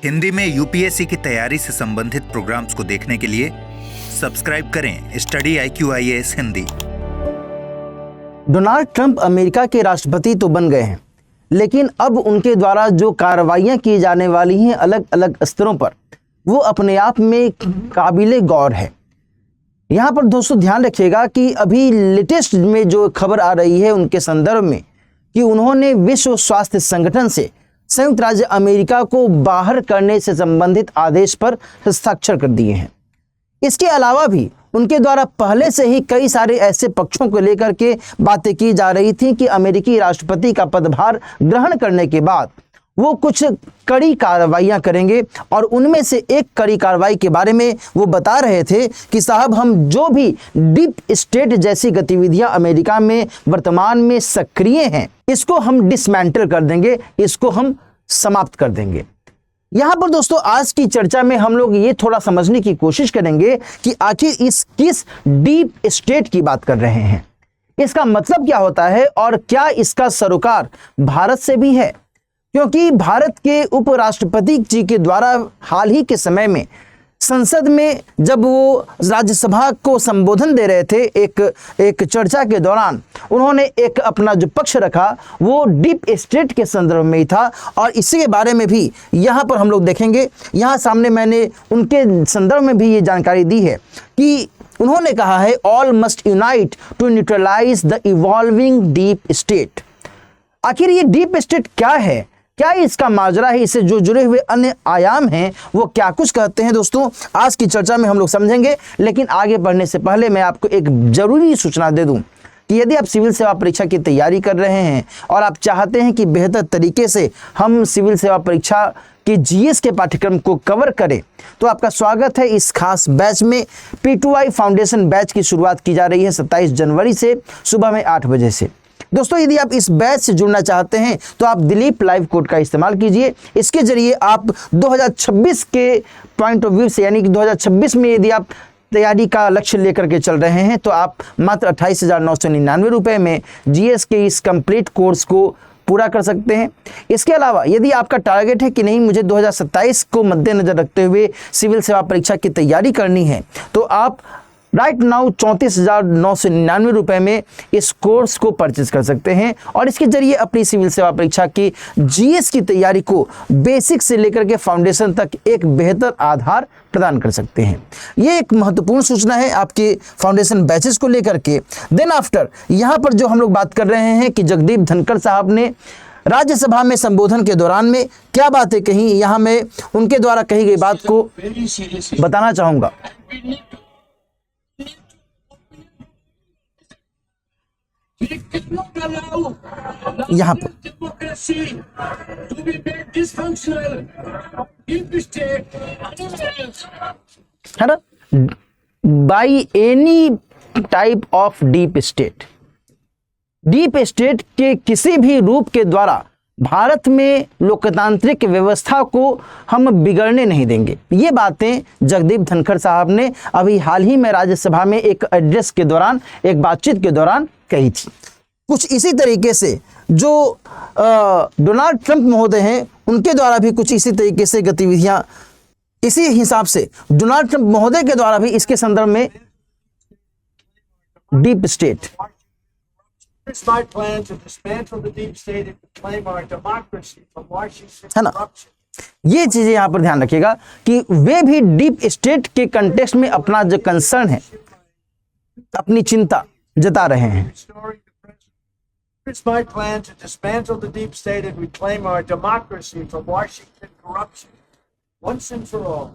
हिंदी में यूपीएससी की तैयारी से संबंधित प्रोग्राम्स को देखने के लिए सब्सक्राइब करें study IQIAS Hindi. Donald Trump America के राष्ट्रपति तो बन गए हैं, लेकिन अब उनके द्वारा जो कार्रवाइयां की जाने वाली हैं अलग अलग स्तरों पर, वो अपने आप में काबिले गौर है। यहाँ पर दोस्तों ध्यान रखिएगा कि अभी लेटेस्ट में जो खबर आ रही है उनके संदर्भ में कि उन्होंने विश्व स्वास्थ्य संगठन से संयुक्त राज्य अमेरिका को बाहर करने से संबंधित आदेश पर हस्ताक्षर कर दिए हैं। इसके अलावा भी उनके द्वारा पहले से ही कई सारे ऐसे पक्षों को लेकर के बातें की जा रही थी कि अमेरिकी राष्ट्रपति का पदभार ग्रहण करने के बाद वो कुछ कड़ी कार्रवाइयां करेंगे, और उनमें से एक कड़ी कार्रवाई के बारे में वो बता रहे थे कि साहब, हम जो भी डीप स्टेट जैसी गतिविधियां अमेरिका में वर्तमान में सक्रिय हैं, इसको हम डिसमेंटल कर देंगे, इसको हम समाप्त कर देंगे। यहां पर दोस्तों आज की चर्चा में हम लोग ये थोड़ा समझने की कोशिश करेंगे कि आखिर इस किस डीप स्टेट की बात कर रहे हैं, इसका मतलब क्या होता है और क्या इसका सरोकार भारत से भी है। क्योंकि भारत के उपराष्ट्रपति जी के द्वारा हाल ही के समय में संसद में जब वो राज्यसभा को संबोधन दे रहे थे, एक चर्चा के दौरान उन्होंने एक अपना जो पक्ष रखा वो डीप स्टेट के संदर्भ में ही था, और इसी के बारे में भी यहाँ पर हम लोग देखेंगे। यहाँ सामने मैंने उनके संदर्भ में भी ये जानकारी दी है कि उन्होंने कहा है, all must unite to neutralize the evolving deep state. आखिर ये डीप स्टेट क्या है, क्या इसका माजरा है, इससे जो जुड़े हुए अन्य आयाम हैं वो क्या कुछ कहते हैं, दोस्तों आज की चर्चा में हम लोग समझेंगे। लेकिन आगे बढ़ने से पहले मैं आपको एक जरूरी सूचना दे दूं कि यदि आप सिविल सेवा परीक्षा की तैयारी कर रहे हैं और आप चाहते हैं कि बेहतर तरीके से हम सिविल सेवा परीक्षा के GS के पाठ्यक्रम को कवर करें, तो आपका स्वागत है इस खास बैच में। P2I फाउंडेशन बैच की शुरुआत की जा रही है 27 जनवरी से सुबह में 8 बजे से। दोस्तों यदि आप इस बैच से जुड़ना चाहते हैं तो आप दिलीप लाइव कोड का इस्तेमाल कीजिए। इसके जरिए आप 2026 के पॉइंट ऑफ व्यू से, यानी कि 2026 में यदि आप तैयारी का लक्ष्य लेकर के चल रहे हैं तो आप मात्र 28,999 रुपये में GS के इस कंप्लीट कोर्स को पूरा कर सकते हैं। इसके अलावा यदि आपका टारगेट है कि नहीं, मुझे 2027 को मद्देनजर रखते हुए सिविल सेवा परीक्षा की तैयारी करनी है, तो आप राइट नाउ 34,999 रुपये में इस कोर्स को परचेज कर सकते हैं, और इसके जरिए अपनी सिविल सेवा परीक्षा की GS की तैयारी को बेसिक से लेकर के फाउंडेशन तक एक बेहतर आधार प्रदान कर सकते हैं। ये एक महत्वपूर्ण सूचना है आपके फाउंडेशन बैचेस को लेकर के। देन आफ्टर यहाँ पर जो हम लोग बात कर रहे हैं कि जगदीप धनखड़ साहब ने राज्यसभा में संबोधन के दौरान में क्या बातें कही, यहाँ मैं उनके द्वारा कही गई बात को बताना चाहूँगा। यहाँ पर है ना, by any type of deep state, deep state के किसी भी रूप के द्वारा भारत में लोकतांत्रिक व्यवस्था को हम बिगड़ने नहीं देंगे। ये बातें जगदीप धनखड़ साहब ने अभी हाल ही में राज्यसभा में एक एड्रेस के दौरान, एक बातचीत के दौरान कही थी। कुछ इसी तरीके से जो डोनाल्ड ट्रंप महोदय हैं उनके द्वारा भी कुछ इसी तरीके से गतिविधियां, इसी हिसाब से डोनाल्ड ट्रंप महोदय के द्वारा भी इसके संदर्भ में डीप स्टेट है ना, ये चीजें यहां पर ध्यान रखिएगा कि वे भी डीप स्टेट के कंटेक्स्ट में अपना जो कंसर्न है, अपनी चिंता जता रहे हैं। It's my plan to dismantle the deep state and reclaim our democracy from Washington corruption. Once and for all,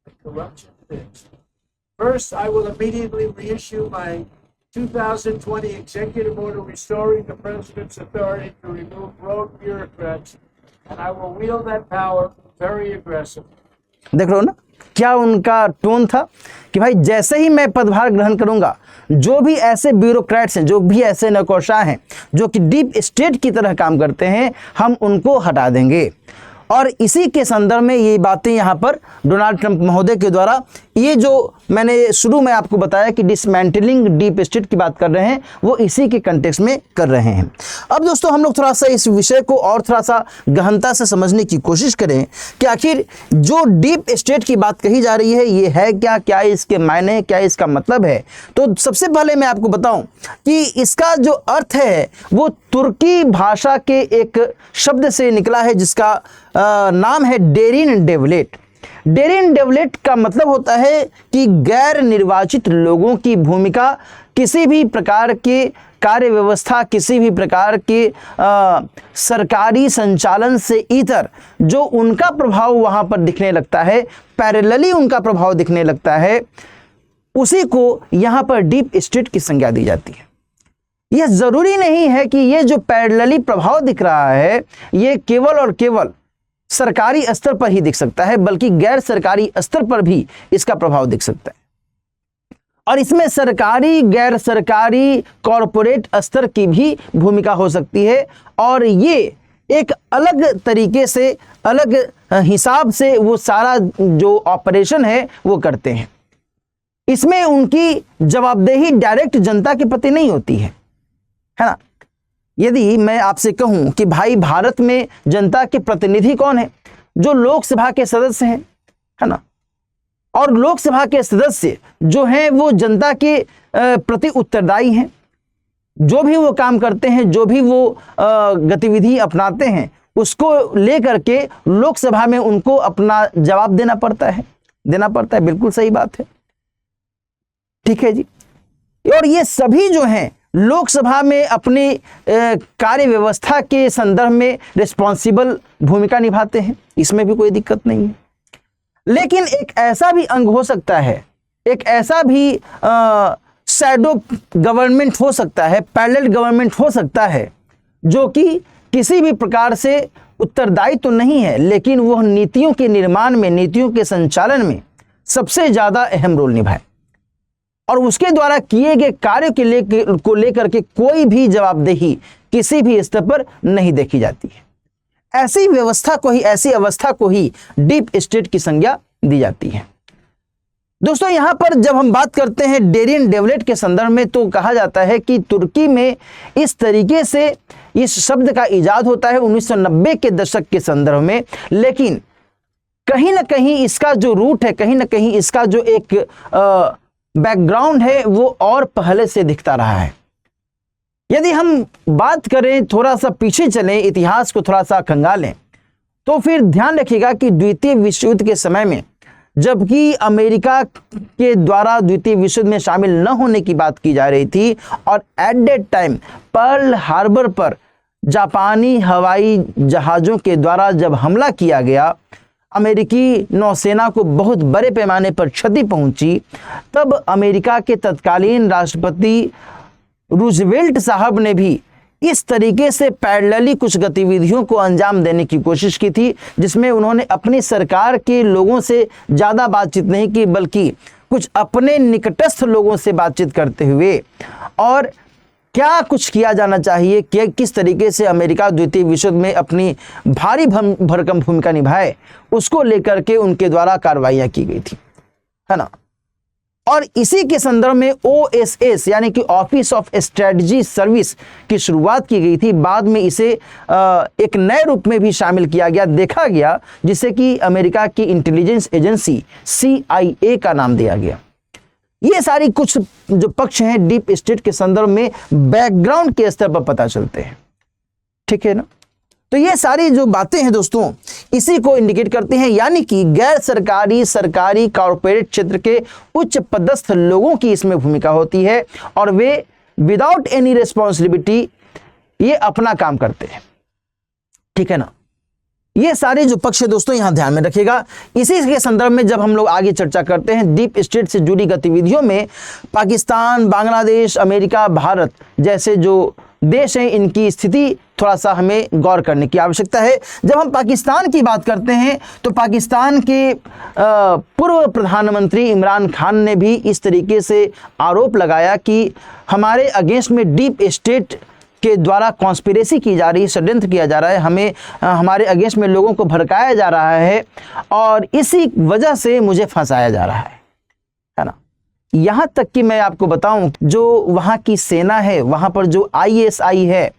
the corruption fixed. First, I will immediately reissue my 2020 executive order restoring the president's authority to remove rogue bureaucrats, and I will wield that power very aggressively. देख रहे हो ना क्या उनका tone था कि भाई जैसे ही मैं पदभार ग्रहण करूंगा, जो भी ऐसे ब्यूरोक्रेट्स हैं, जो भी ऐसे नौकरशाह हैं जो कि डीप स्टेट की तरह काम करते हैं, हम उनको हटा देंगे। और इसी के संदर्भ में ये बातें यहाँ पर डोनाल्ड ट्रंप महोदय के द्वारा ये जो मैंने शुरू में आपको बताया कि डिसमेंटलिंग डीप स्टेट की बात कर रहे हैं, वो इसी के कंटेक्स्ट में कर रहे हैं। अब दोस्तों हम लोग थोड़ा सा इस विषय को और थोड़ा सा गहनता से समझने की कोशिश करें कि आखिर जो डीप स्टेट की बात कही जा रही है ये है क्या, क्या इसके मायने, क्या इसका मतलब है। तो सबसे पहले मैं आपको बताऊं कि इसका जो अर्थ है वो तुर्की भाषा के एक शब्द से निकला है जिसका नाम है डेरिन डेवलेट। डेरिन डेवलेट का मतलब होता है कि गैर निर्वाचित लोगों की भूमिका किसी भी प्रकार के कार्य व्यवस्था, किसी भी प्रकार के सरकारी संचालन से इतर जो उनका प्रभाव वहां पर दिखने लगता है, पैरेलली उनका प्रभाव दिखने लगता है, उसी को यहां पर डीप स्टेट की संज्ञा दी जाती है। यह जरूरी नहीं है कि ये जो पैरेलली प्रभाव दिख रहा है ये केवल और केवल सरकारी स्तर पर ही दिख सकता है, बल्कि गैर सरकारी स्तर पर भी इसका प्रभाव दिख सकता है। और इसमें सरकारी, गैर सरकारी, कॉरपोरेट स्तर की भी भूमिका हो सकती है और ये एक अलग तरीके से, अलग हिसाब से वो सारा जो ऑपरेशन है वो करते हैं। इसमें उनकी जवाबदेही डायरेक्ट जनता के प्रति नहीं होती है ना। यदि मैं आपसे कहूं कि भाई भारत में जनता के प्रतिनिधि कौन है, जो लोकसभा के सदस्य हैं, है ना, और लोकसभा के सदस्य जो हैं वो जनता के प्रति उत्तरदायी हैं। जो भी वो काम करते हैं, जो भी वो गतिविधि अपनाते हैं, उसको लेकर के लोकसभा में उनको अपना जवाब देना पड़ता है। बिल्कुल सही बात है, ठीक है जी। और ये सभी जो हैं लोकसभा में अपनी कार्य व्यवस्था के संदर्भ में रिस्पॉन्सिबल भूमिका निभाते हैं, इसमें भी कोई दिक्कत नहीं है। लेकिन एक ऐसा भी अंग हो सकता है, एक ऐसा भी शैडो गवर्नमेंट हो सकता है, पैरेलल गवर्नमेंट हो सकता है, जो कि किसी भी प्रकार से उत्तरदायी तो नहीं है, लेकिन वह नीतियों के निर्माण में, नीतियों के संचालन में सबसे ज्यादा अहम रोल निभाए और उसके द्वारा किए गए कार्य को लेकर के कोई भी जवाबदेही किसी भी स्तर पर नहीं देखी जाती है। ऐसी अवस्था को ही डीप स्टेट की संज्ञा दी जाती है। दोस्तों यहां पर जब हम बात करते हैं डेरिन डेवलेट के संदर्भ में, तो कहा जाता है कि तुर्की में इस तरीके से इस शब्द का इजाद होता है 1990 के दशक के संदर्भ में, लेकिन कहीं ना कहीं इसका जो रूट है, कहीं ना कहीं इसका जो एक बैकग्राउंड है वो और पहले से दिखता रहा है। यदि हम बात करें, थोड़ा सा पीछे चलें, इतिहास को थोड़ा सा खंगालें, तो फिर ध्यान रखिएगा कि द्वितीय विश्व युद्ध के समय में, जबकि अमेरिका के द्वारा द्वितीय विश्व युद्ध में शामिल न होने की बात की जा रही थी और at that time Pearl Harbor पर जापानी हवाई जहाज़ों के द्वारा जब हमला किया गया, अमेरिकी नौसेना को बहुत बड़े पैमाने पर क्षति पहुंची, तब अमेरिका के तत्कालीन राष्ट्रपति रूजवेल्ट साहब ने भी इस तरीके से पैरेलली कुछ गतिविधियों को अंजाम देने की कोशिश की थी, जिसमें उन्होंने अपनी सरकार के लोगों से ज़्यादा बातचीत नहीं की, बल्कि कुछ अपने निकटस्थ लोगों से बातचीत करते हुए और क्या कुछ किया जाना चाहिए, कि किस तरीके से अमेरिका द्वितीय विश्व युद्ध में अपनी भारी भरकम भूमिका निभाए, उसको लेकर के उनके द्वारा कार्रवाइयाँ की गई थी, है ना। और इसी के संदर्भ में OSS यानी कि ऑफिस ऑफ स्ट्रेटजी सर्विस की शुरुआत की गई थी। बाद में इसे एक नए रूप में भी शामिल किया गया, देखा गया, जिसे कि अमेरिका की इंटेलिजेंस एजेंसी CIA का नाम दिया गया। ये सारी कुछ जो पक्ष हैं डीप स्टेट के संदर्भ में बैकग्राउंड के स्तर पर पता चलते हैं, ठीक है ना। तो ये सारी जो बातें हैं दोस्तों इसी को इंडिकेट करते हैं, यानी कि गैर सरकारी, सरकारी, कॉर्पोरेट क्षेत्र के उच्च पदस्थ लोगों की इसमें भूमिका होती है और वे विदाउट एनी रिस्पॉन्सिबिलिटी ये अपना काम करते हैं, ठीक है ना। ये सारे जो पक्ष है दोस्तों यहां ध्यान में रखिएगा। इसी के संदर्भ में जब हम लोग आगे चर्चा करते हैं डीप स्टेट से जुड़ी गतिविधियों में, पाकिस्तान, बांग्लादेश, अमेरिका, भारत जैसे जो देश हैं, इनकी स्थिति थोड़ा सा हमें गौर करने की आवश्यकता है। जब हम पाकिस्तान की बात करते हैं तो पाकिस्तान के पूर्व प्रधानमंत्री इमरान खान ने भी इस तरीके से आरोप लगाया कि हमारे अगेंस्ट में डीप स्टेट के द्वारा कॉन्स्पिरेसी की जा रही है, षड्यंत्र किया जा रहा है, हमें हमारे अगेंस्ट में लोगों को भड़काया जा रहा है और इसी वजह से मुझे फंसाया जा रहा है। यहाँ तक कि मैं आपको बताऊं, जो वहाँ की सेना है, वहाँ पर जो ISI है,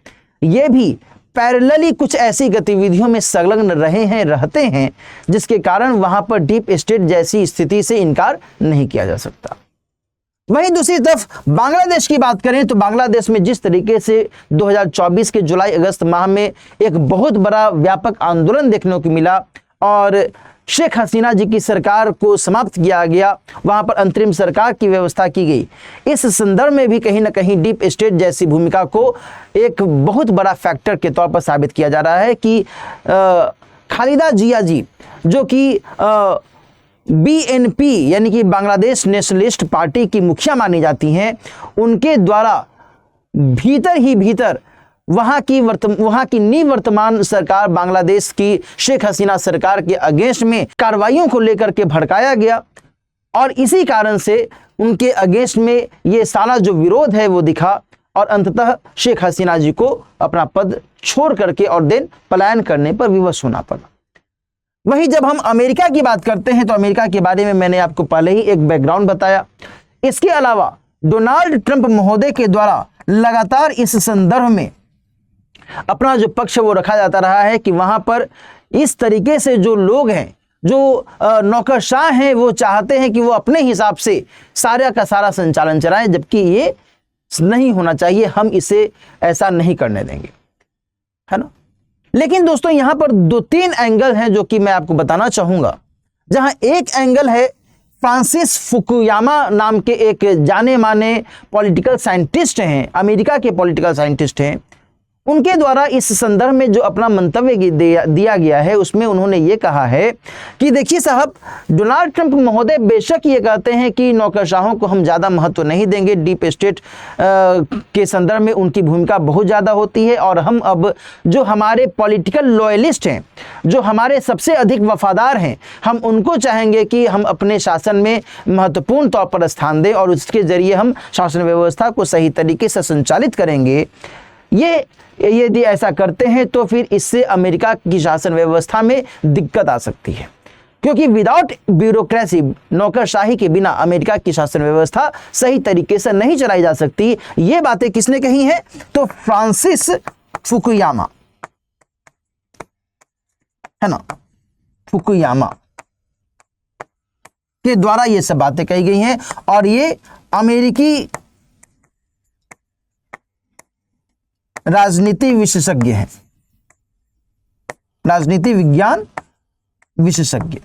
ये भी पैरेलली कुछ ऐसी गतिविधियों में संलग्न रहते हैं जिसके कारण वहाँ पर डीप स्टेट जैसी स्थिति से इनकार नहीं किया जा सकता। वहीं दूसरी तरफ बांग्लादेश की बात करें तो बांग्लादेश में जिस तरीके से 2024 के जुलाई अगस्त माह में एक बहुत बड़ा व्यापक आंदोलन देखने को मिला और शेख हसीना जी की सरकार को समाप्त किया गया, वहां पर अंतरिम सरकार की व्यवस्था की गई। इस संदर्भ में भी कहीं ना कहीं डीप स्टेट जैसी भूमिका को एक बहुत बड़ा फैक्टर के तौर पर साबित किया जा रहा है कि खालिदा जिया जी, जो कि BNP यानी कि बांग्लादेश नेशनलिस्ट पार्टी की मुखिया मानी जाती हैं, उनके द्वारा भीतर ही भीतर वहाँ की निवर्तमान सरकार बांग्लादेश की शेख हसीना सरकार के अगेंस्ट में कार्रवाइयों को लेकर के भड़काया गया और इसी कारण से उनके अगेंस्ट में ये सारा जो विरोध है वो दिखा और अंततः शेख हसीना जी को अपना पद छोड़ करके और देन पलायन करने पर विवश होना पड़ा। वहीं जब हम अमेरिका की बात करते हैं तो अमेरिका के बारे में मैंने आपको पहले ही एक बैकग्राउंड बताया। इसके अलावा डोनाल्ड ट्रंप महोदय के द्वारा लगातार इस संदर्भ में अपना जो पक्ष वो रखा जाता रहा है कि वहां पर इस तरीके से जो लोग हैं, जो नौकरशाह हैं, वो चाहते हैं कि वो अपने हिसाब से सारा का सारा संचालन चलाएं, जबकि ये नहीं होना चाहिए। हम इसे ऐसा नहीं करने देंगे, है ना। लेकिन दोस्तों यहाँ पर 2-3 एंगल हैं जो कि मैं आपको बताना चाहूंगा। जहां एक एंगल है फ्रांसिस फुकुयामा नाम के एक जाने माने पॉलिटिकल साइंटिस्ट हैं, अमेरिका के पॉलिटिकल साइंटिस्ट हैं। उनके द्वारा इस संदर्भ में जो अपना मंतव्य दिया गया है उसमें उन्होंने ये कहा है कि देखिए साहब, डोनाल्ड ट्रंप महोदय बेशक ये कहते हैं कि नौकरशाहों को हम ज़्यादा महत्व नहीं देंगे, डीप स्टेट के संदर्भ में उनकी भूमिका बहुत ज़्यादा होती है और हम अब जो हमारे पॉलिटिकल लॉयलिस्ट हैं, जो हमारे सबसे अधिक वफादार हैं, हम उनको चाहेंगे कि हम अपने शासन में महत्वपूर्ण तौर पर स्थान दें और उसके ज़रिए हम शासन व्यवस्था को सही तरीके से संचालित करेंगे। यदि ऐसा करते हैं तो फिर इससे अमेरिका की शासन व्यवस्था में दिक्कत आ सकती है, क्योंकि विदाउट ब्यूरोक्रेसी, नौकरशाही के बिना अमेरिका की शासन व्यवस्था सही तरीके से नहीं चलाई जा सकती। ये बातें किसने कही हैं? तो फ्रांसिस फुकुयामा, है ना, फुकुयामा के द्वारा ये सब बातें कही गई हैं और ये अमेरिकी राजनीति विशेषज्ञ हैं, राजनीति विज्ञान विशेषज्ञ।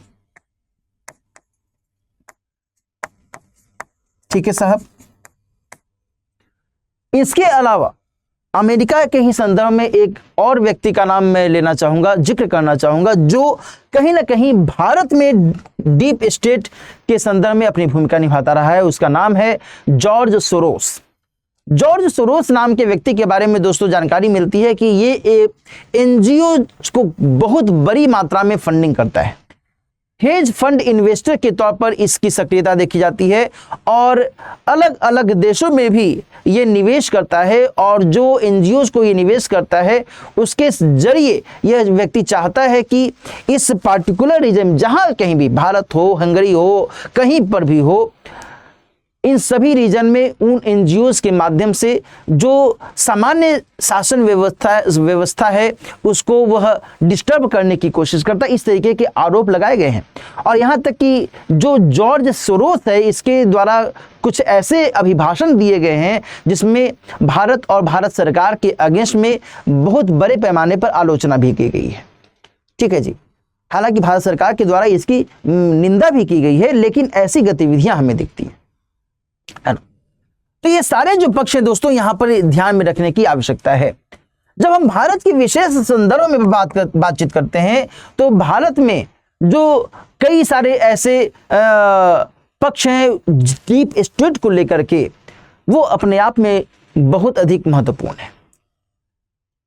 ठीक है साहब। इसके अलावा अमेरिका के ही संदर्भ में एक और व्यक्ति का नाम मैं लेना चाहूंगा, जिक्र करना चाहूंगा, जो कहीं ना कहीं भारत में डीप स्टेट के संदर्भ में अपनी भूमिका निभाता रहा है। उसका नाम है जॉर्ज सोरोस। जॉर्ज सोरोस नाम के व्यक्ति के बारे में दोस्तों जानकारी मिलती है कि ये एनजीओ को बहुत बड़ी मात्रा में फंडिंग करता है। हेज फंड इन्वेस्टर के तौर पर इसकी सक्रियता देखी जाती है और अलग अलग देशों में भी ये निवेश करता है और जो एनजीओज को ये निवेश करता है उसके जरिए यह व्यक्ति चाहता है कि इस पार्टिकुलर रीजन, जहां कहीं भी, भारत हो, हंगरी हो, कहीं पर भी हो, इन सभी रीजन में उन एनजीओज के माध्यम से जो सामान्य शासन व्यवस्था है उसको वह डिस्टर्ब करने की कोशिश करता है। इस तरीके के आरोप लगाए गए हैं और यहाँ तक कि जो जॉर्ज सोरोस है, इसके द्वारा कुछ ऐसे अभिभाषण दिए गए हैं जिसमें भारत और भारत सरकार के अगेंस्ट में बहुत बड़े पैमाने पर आलोचना भी की गई है। ठीक है जी। हालांकि भारत सरकार के द्वारा इसकी निंदा भी की गई है, लेकिन ऐसी गतिविधियां हमें दिखती हैं, है ना। तो ये सारे जो पक्ष हैं दोस्तों, यहां पर ध्यान में रखने की आवश्यकता है। जब हम भारत की विशेष संदर्भ में बातचीत करते हैं तो भारत में जो कई सारे ऐसे पक्ष हैं डीप स्टेट को लेकर के, वो अपने आप में बहुत अधिक महत्वपूर्ण है।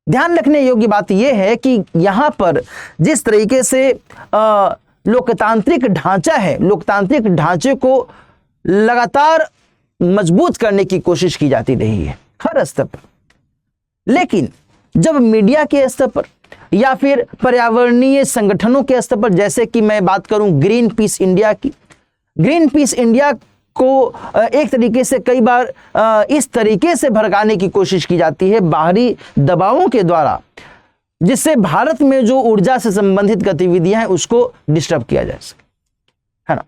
ध्यान रखने योग्य बात यह है कि यहां पर जिस तरीके से लोकतांत्रिक ढांचा है, लोकतांत्रिक ढांचे को लगातार मजबूत करने की कोशिश की जाती रही है हर स्तर पर, लेकिन जब मीडिया के स्तर पर या फिर पर्यावरणीय संगठनों के स्तर पर, जैसे कि मैं बात करूं ग्रीन पीस इंडिया की, ग्रीन पीस इंडिया को एक तरीके से कई बार इस तरीके से भड़काने की कोशिश की जाती है बाहरी दबावों के द्वारा, जिससे भारत में जो ऊर्जा से संबंधित गतिविधियां हैं उसको डिस्टर्ब किया जा सके, है ना।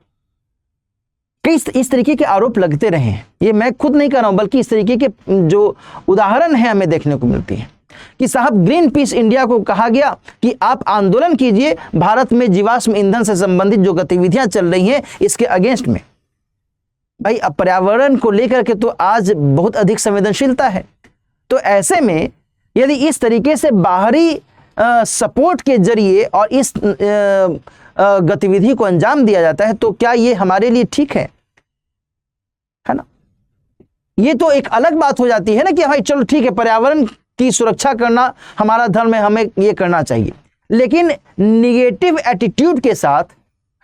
कई इस तरीके के आरोप लगते रहे हैं, ये मैं खुद नहीं कर रहा हूं, बल्कि इस तरीके के जो उदाहरण हैं हमें देखने को मिलती हैं कि साहब ग्रीन पीस इंडिया को कहा गया कि आप आंदोलन कीजिए भारत में जीवाश्म ईंधन से संबंधित जो गतिविधियां चल रही हैं इसके अगेंस्ट में। भाई अब पर्यावरण को लेकर के तो आज बहुत अधिक संवेदनशीलता है, तो ऐसे में यदि इस तरीके से बाहरी सपोर्ट के जरिए और इस गतिविधि को अंजाम दिया जाता है तो क्या ये हमारे लिए ठीक है ना। ये तो एक अलग बात हो जाती है ना कि भाई चलो ठीक है, पर्यावरण की सुरक्षा करना हमारा धर्म है, हमें ये करना चाहिए, लेकिन निगेटिव एटीट्यूड के साथ,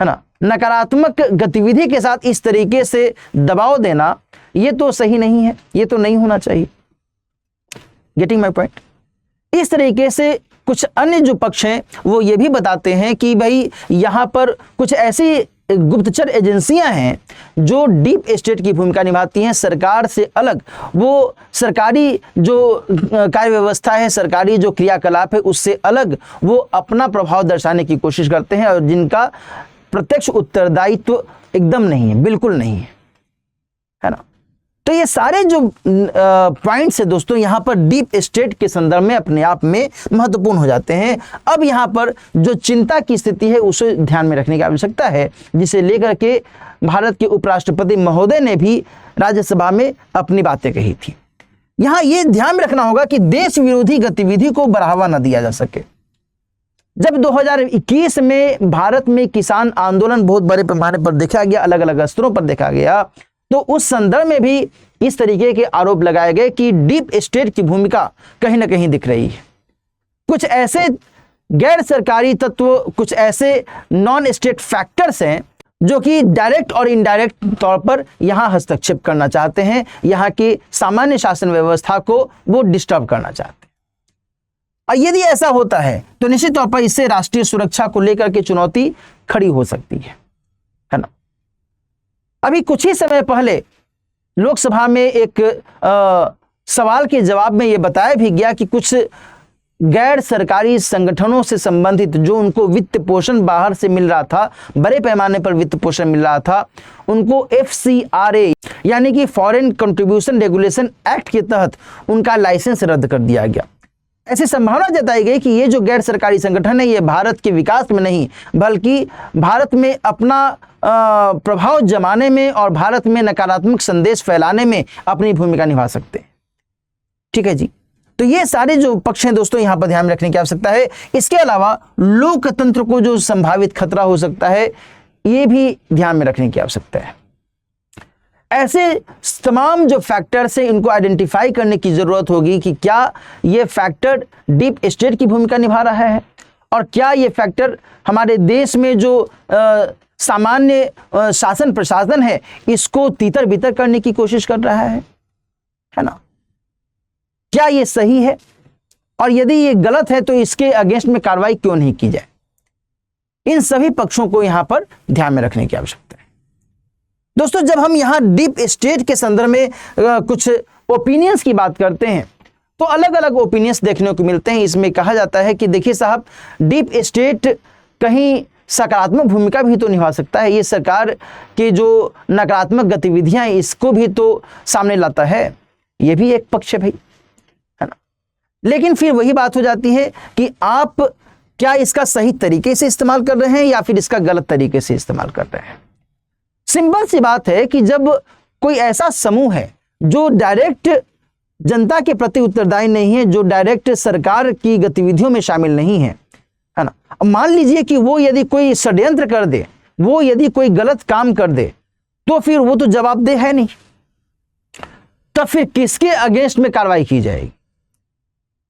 है ना, नकारात्मक गतिविधि के साथ इस तरीके से दबाव देना ये तो सही नहीं है, ये तो नहीं होना चाहिए। Getting my point. इस तरीके से कुछ अन्य जो पक्ष हैं वो ये भी बताते हैं कि भाई यहाँ पर कुछ ऐसी गुप्तचर एजेंसियां हैं जो डीप स्टेट की भूमिका निभाती हैं, सरकार से अलग। वो सरकारी जो कार्य व्यवस्था है, सरकारी जो क्रियाकलाप है उससे अलग वो अपना प्रभाव दर्शाने की कोशिश करते हैं और जिनका प्रत्यक्ष उत्तरदायित्व एकदम नहीं है, बिल्कुल नहीं है ना। तो ये सारे जो पॉइंट्स है दोस्तों यहाँ पर डीप स्टेट के संदर्भ में अपने आप में महत्वपूर्ण हो जाते हैं। अब यहाँ पर जो चिंता की स्थिति है उसे ध्यान में रखने की आवश्यकता है, जिसे लेकर के भारत के उपराष्ट्रपति महोदय ने भी राज्यसभा में अपनी बातें कही थी। यहाँ ये ध्यान में रखना होगा कि देश विरोधी गतिविधि को बढ़ावा न दिया जा सके। जब 2021 में भारत में किसान आंदोलन बहुत बड़े पैमाने पर देखा गया, अलग अलग स्तरों पर देखा गया, तो उस संदर्भ में भी इस तरीके के आरोप लगाए गए कि डीप स्टेट की भूमिका कहीं ना कहीं दिख रही है। कुछ ऐसे गैर सरकारी तत्व, कुछ ऐसे नॉन स्टेट फैक्टर्स हैं जो कि डायरेक्ट और इनडायरेक्ट तौर पर यहां हस्तक्षेप करना चाहते हैं, यहां की सामान्य शासन व्यवस्था को वो डिस्टर्ब करना चाहते हैं। और यदि ऐसा होता है तो निश्चित तौर पर इससे राष्ट्रीय सुरक्षा को लेकर के चुनौती खड़ी हो सकती है ना। अभी कुछ ही समय पहले लोकसभा में एक सवाल के जवाब में यह बताया भी गया कि कुछ गैर सरकारी संगठनों से संबंधित जो उनको वित्त पोषण बाहर से मिल रहा था, बड़े पैमाने पर वित्त पोषण मिल रहा था, उनको FCRA यानी कि फॉरेन कंट्रीब्यूशन रेगुलेशन एक्ट के तहत उनका लाइसेंस रद्द कर दिया गया। ऐसी संभावना जताई गई कि ये जो गैर सरकारी संगठन है ये भारत के विकास में नहीं बल्कि भारत में अपना प्रभाव जमाने में और भारत में नकारात्मक संदेश फैलाने में अपनी भूमिका निभा सकते हैं। ठीक है जी, तो ये सारे जो पक्ष हैं दोस्तों यहाँ पर ध्यान में रखने की आवश्यकता है। इसके अलावा लोकतंत्र को जो संभावित खतरा हो सकता है ये भी ध्यान में रखने की आवश्यकता है। ऐसे तमाम जो फैक्टर्स हैं इनको आइडेंटिफाई करने की जरूरत होगी कि क्या ये फैक्टर डीप स्टेट की भूमिका निभा रहा है और क्या ये फैक्टर हमारे देश में जो सामान्य शासन प्रशासन है इसको तीतर बितर करने की कोशिश कर रहा है ना। क्या ये सही है और यदि ये गलत है तो इसके अगेंस्ट में कार्रवाई क्यों नहीं की जाए। इन सभी पक्षों को यहां पर ध्यान में रखने की आवश्यकता है। दोस्तों जब हम यहां डीप स्टेट के संदर्भ में कुछ ओपिनियंस की बात करते हैं तो अलग अलग ओपिनियंस देखने को मिलते हैं। इसमें कहा जाता है कि देखिए साहब, डीप स्टेट कहीं सकारात्मक भूमिका भी तो निभा सकता है, ये सरकार की जो नकारात्मक गतिविधियां इसको भी तो सामने लाता है, ये भी एक पक्ष है भाई, है ना। लेकिन फिर वही बात हो जाती है कि आप क्या इसका सही तरीके से इस्तेमाल कर रहे हैं या फिर इसका गलत तरीके से इस्तेमाल कर रहे हैं। सिंपल सी बात है कि जब कोई ऐसा समूह है जो डायरेक्ट जनता के प्रति उत्तरदायी नहीं है, जो डायरेक्ट सरकार की गतिविधियों में शामिल नहीं है, है ना। अब मान लीजिए कि वो यदि कोई षड्यंत्र कर दे, वो यदि कोई गलत काम कर दे तो फिर वो तो जवाबदेह है नहीं, तब फिर किसके अगेंस्ट में कार्रवाई की जाएगी।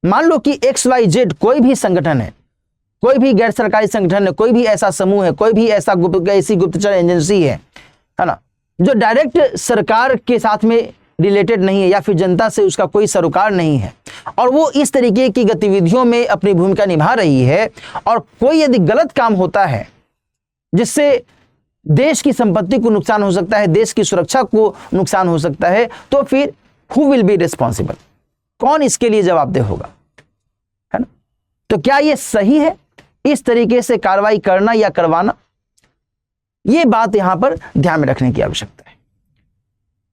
मान लो कि XYZ कोई भी संगठन है, कोई भी गैर सरकारी संगठन है, कोई भी ऐसा समूह है, कोई भी ऐसा ऐसी गुप्तचर एजेंसी है ना, जो डायरेक्ट सरकार के साथ में रिलेटेड नहीं है या फिर जनता से उसका कोई सरोकार नहीं है और वो इस तरीके की गतिविधियों में अपनी भूमिका निभा रही है और कोई यदि गलत काम होता है जिससे देश की संपत्ति को नुकसान हो सकता है, देश की सुरक्षा को नुकसान हो सकता है, तो फिर हु विल बी रिस्पॉन्सिबल, कौन इसके लिए जवाबदेह होगा, है ना। तो क्या यह सही है इस तरीके से कार्रवाई करना या करवाना, यह बात यहां पर ध्यान में रखने की आवश्यकता है।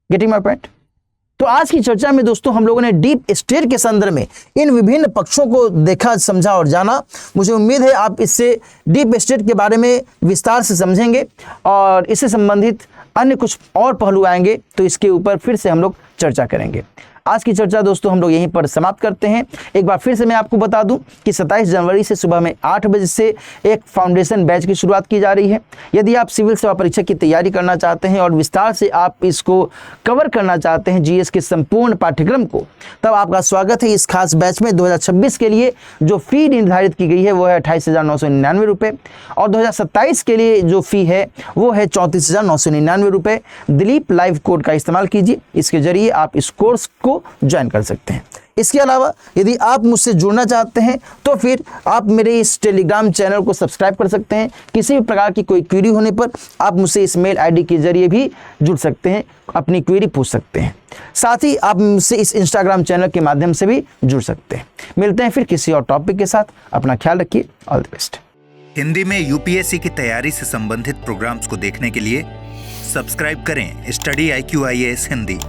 Getting my point. तो आज की चर्चा में दोस्तों हम लोगों ने डीप स्टेट के संदर्भ में इन विभिन्न पक्षों को देखा, समझा और जाना। मुझे उम्मीद है आप इससे डीप स्टेट के बारे में विस्तार से समझेंगे और इससे संबंधित अन्य कुछ और पहलू आएंगे तो इसके ऊपर फिर से हम लोग चर्चा करेंगे। आज की चर्चा दोस्तों हम लोग यहीं पर समाप्त करते हैं। एक बार फिर से मैं आपको बता दूं कि 27 जनवरी से सुबह में 8 बजे से एक फाउंडेशन बैच की शुरुआत की जा रही है। यदि आप सिविल सेवा परीक्षा की तैयारी करना चाहते हैं और विस्तार से आप इसको कवर करना चाहते हैं जीएस के संपूर्ण पाठ्यक्रम को, तब आपका स्वागत है इस खास बैच में। 2026 के लिए जो फी निर्धारित की गई है वो है 28,999 रुपये और 2027 के लिए जो फी है वो है 34,999 रुपये। दिलीप लाइव कोड का इस्तेमाल कीजिए, इसके जरिए आप इस कोर्स को ज्वाइन कर सकते हैं। इसके अलावा यदि आप मुझसे जुड़ना चाहते हैं तो फिर आप मेरे इस टेलीग्राम चैनल को सब्सक्राइब कर सकते हैं। किसी भी प्रकार की कोई क्वेरी होने पर आप मुझसे इस मेल आईडी के जरिए भी जुड़ सकते हैं, अपनी क्वेरी पूछ सकते हैं। साथ ही आप मुझसे इस इंस्टाग्राम चैनल के माध्यम से भी जुड़ सकते हैं। मिलते हैं फिर किसी और टॉपिक के साथ। अपना ख्याल रखिए। All the best. हिंदी में यूपीएससी की तैयारी से संबंधित प्रोग्राम्स को देखने के लिए सब्सक्राइब करें स्टडी IQ IAS हिंदी।